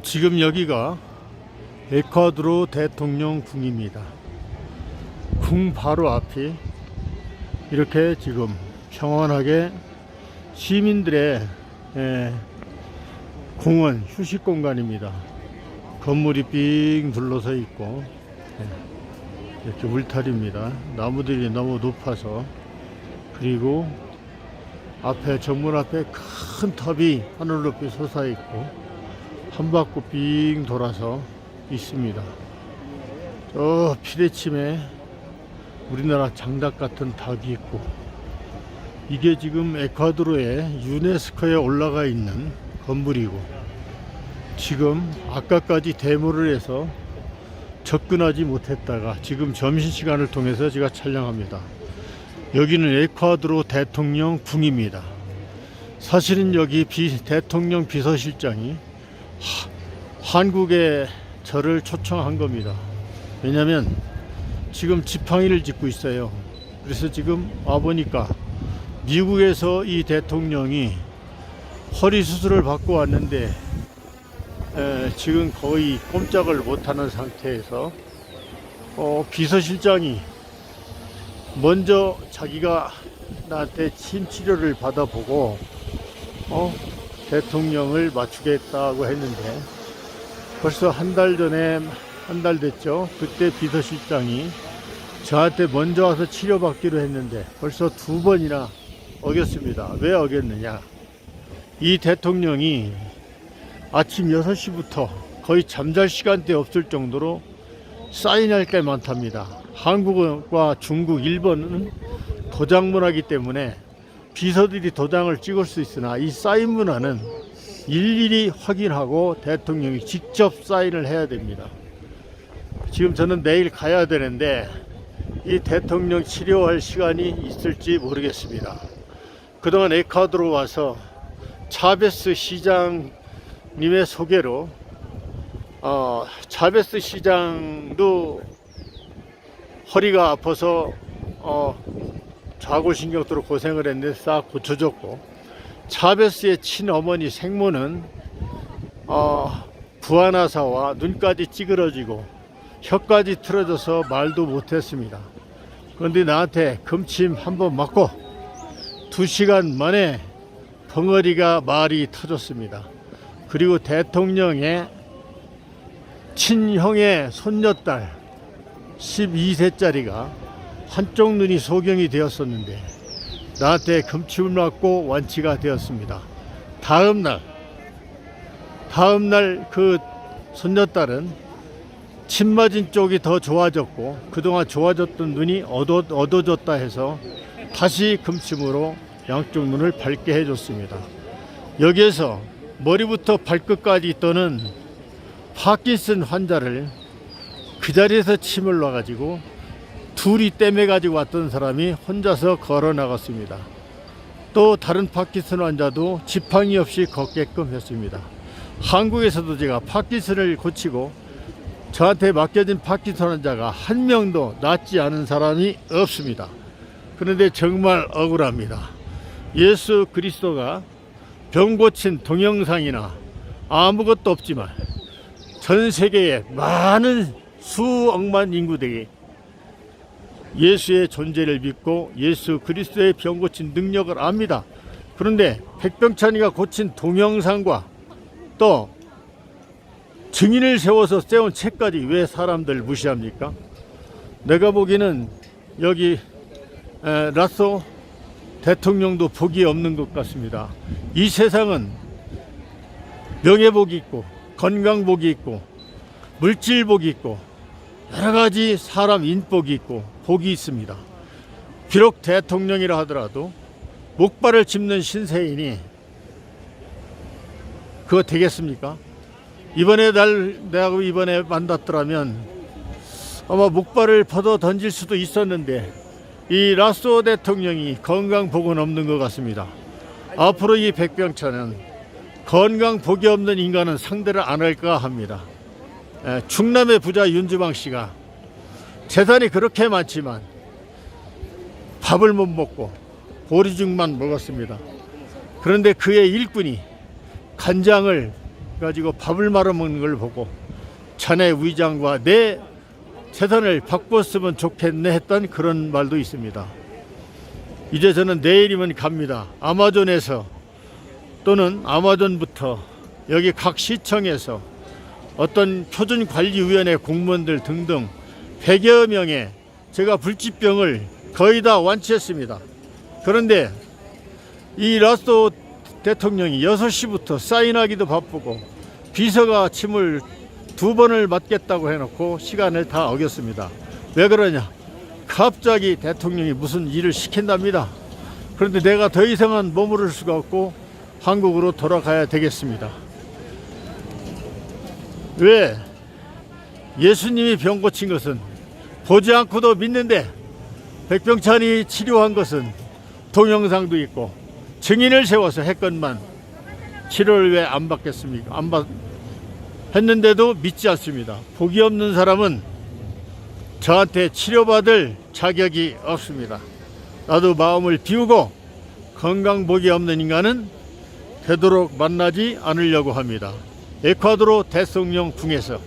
지금 여기가 에콰도르 대통령 궁입니다. 궁 바로 앞이 이렇게 지금 평온하게 시민들의 공원 휴식 공간입니다. 건물이 삥 둘러서 있고 이렇게 울타리입니다. 나무들이 너무 높아서. 그리고 앞에 정문 앞에 큰 탑이 하늘 높이 솟아 있고 한 바퀴 삥 돌아서 있습니다. 저 피레침에 우리나라 장닭 같은 닭이 있고, 이게 지금 에콰도르의 유네스코에 올라가 있는 건물이고, 지금 아까까지 데모를 해서 접근하지 못했다가 지금 점심시간을 통해서 제가 촬영합니다. 여기는 에콰도르 대통령 궁입니다. 사실은 여기 대통령 비서실장이 한국에 저를 초청한 겁니다. 왜냐면 지금 지팡이를 짚고 있어요. 그래서 지금 와보니까 미국에서 이 대통령이 허리 수술을 받고 왔는데 지금 거의 꼼짝을 못하는 상태에서 비서실장이 먼저 자기가 나한테 침 치료를 받아보고 대통령을 맞추겠다고 했는데, 벌써 한 달 됐죠. 그때 비서실장이 저한테 먼저 와서 치료받기로 했는데 벌써 2번이나 어겼습니다. 왜 어겼느냐? 이 대통령이 아침 6시부터 거의 잠잘 시간대 없을 정도로 사인할 게 많답니다. 한국과 중국, 일본은 도장 문화이기 때문에 비서들이 도장을 찍을 수 있으나 이 사인 문화는 일일이 확인하고 대통령이 직접 사인을 해야 됩니다. 지금 저는 내일 가야 되는데 이 대통령 치료할 시간이 있을지 모르겠습니다. 그동안 에콰도르 와서 차베스 시장님의 소개로 차베스 시장도 허리가 아파서 좌골신경도로 고생을 했는데 싹 고쳐졌고, 차베스의 친어머니 생모는 부하나사와 눈까지 찌그러지고 혀까지 틀어져서 말도 못했습니다. 그런데 나한테 금침 한번 맞고 2시간 만에 벙어리가 말이 터졌습니다. 그리고 대통령의 친형의 손녀딸 12세짜리가 한쪽 눈이 소경이 되었었는데 나한테 금침을 맞고 완치가 되었습니다. 다음날 그 손녀딸은 침 맞은 쪽이 더 좋아졌고 그동안 좋아졌던 눈이 어두워졌다 해서 다시 금침으로 양쪽 눈을 밝게 해줬습니다. 여기에서 머리부터 발끝까지 떠는 파킨슨 환자를 그 자리에서 침을 놔가지고 둘이 떼매가지고 왔던 사람이 혼자서 걸어 나갔습니다. 또 다른 파킨슨 환자도 지팡이 없이 걷게끔 했습니다. 한국에서도 제가 파킨슨을 고치고 저한테 맡겨진 파킨슨 환자가 한 명도 낫지 않은 사람이 없습니다. 그런데 정말 억울합니다. 예수 그리스도가 병 고친 동영상이나 아무것도 없지만 전 세계의 많은 수억만 인구들이 예수의 존재를 믿고 예수 그리스도의 병 고친 능력을 압니다. 그런데 백병찬이가 고친 동영상과 또 증인을 세워서 세운 책까지 왜 사람들 무시합니까? 내가 보기에는 여기 라쏘 대통령도 복이 없는 것 같습니다. 이 세상은 명예복이 있고 건강복이 있고 물질복이 있고 여러가지 사람 인복이 있고 복이 있습니다. 비록 대통령이라 하더라도 목발을 짚는 신세인이 그거 되겠습니까? 내가 이번에 만났더라면 아마 목발을 퍼더 던질 수도 있었는데 이 라쏘 대통령이 건강복은 없는 것 같습니다. 앞으로 이 백병찬은 건강복이 없는 인간은 상대를 안 할까 합니다. 충남의 부자 윤주방 씨가 재산이 그렇게 많지만 밥을 못 먹고 보리죽만 먹었습니다. 그런데 그의 일꾼이 간장을 가지고 밥을 말아 먹는 걸 보고 자네 위장과 내 재산을 바꿨으면 좋겠네 했던 그런 말도 있습니다. 이제 저는 내일이면 갑니다. 아마존에서 또는 아마존부터 여기 각 시청에서 어떤 표준관리위원회 공무원들 등등 100여 명의 제가 불치병을 거의 다 완치했습니다. 그런데 이 라스도 대통령이 6시부터 사인하기도 바쁘고 비서가 침을 2번을 맞겠다고 해놓고 시간을 다 어겼습니다. 왜 그러냐? 갑자기 대통령이 무슨 일을 시킨답니다. 그런데 내가 더 이상은 머무를 수가 없고 한국으로 돌아가야 되겠습니다. 왜? 예수님이 병 고친 것은 보지 않고도 믿는데 백병찬이 치료한 것은 동영상도 있고 증인을 세워서 했건만 치료를 왜 안 받겠습니까? 했는데도 믿지 않습니다. 복이 없는 사람은 저한테 치료받을 자격이 없습니다. 나도 마음을 비우고 건강복이 없는 인간은 되도록 만나지 않으려고 합니다. 에콰도르 대통령 궁에서